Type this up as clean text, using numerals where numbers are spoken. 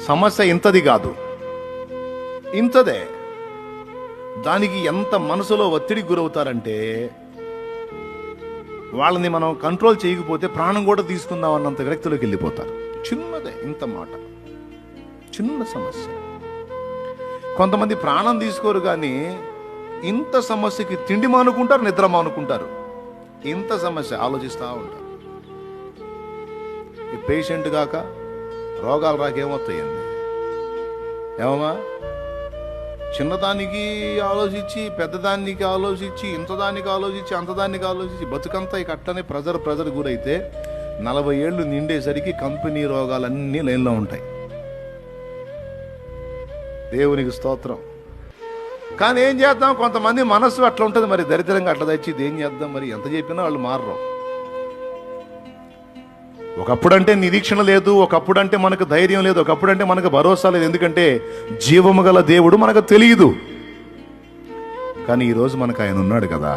సమస్య ఇంతది కాదు, ఇంతదే. దానికి ఎంత మనసులో ఒత్తిడికి గురవుతారంటే వాళ్ళని మనం కంట్రోల్ చేయకపోతే ప్రాణం కూడా తీసుకుందాం అన్నంత వ్యక్తులకు వెళ్ళిపోతారు. చిన్నదే, ఇంత మాట, చిన్న సమస్య. కొంతమంది ప్రాణం తీసుకోరు, కానీ ఇంత సమస్యకి తిండి మానుకుంటారు, నిద్ర మానుకుంటారు. ఇంత సమస్య ఆలోచిస్తూ ఉంటారు. ఈ పేషెంట్ కాక రోగాలు రాకేమవుతాయండి? ఏమమ్మా? చిన్నదానికి ఆలోచించి, పెద్దదానికి ఆలోచించి, ఇంతదానికి ఆలోచించి, అంతదానికి ఆలోచించి బతుకంతా ఇక అట్టనే ప్రెజర్ గురైతే 40 ఏళ్ళు నిండేసరికి కంపెనీ రోగాలన్నీ లైన్లో ఉంటాయి. దేవునికి స్తోత్రం. కానీ ఏం చేద్దాం, కొంతమంది మనస్సు అట్లా ఉంటుంది, మరి దరిద్రంగా అట్లా తెచ్చి ఏం చేద్దాం, మరి ఎంత చెప్పినా వాళ్ళు మారరు. ఒకప్పుడంటే నిరీక్షణ లేదు, ఒకప్పుడంటే మనకు ధైర్యం లేదు, ఒకప్పుడంటే మనకు భరోసా లేదు. ఎందుకంటే జీవము గల దేవుడు మనకు తెలియదు. కానీ ఈరోజు మనకు ఆయన ఉన్నాడు కదా.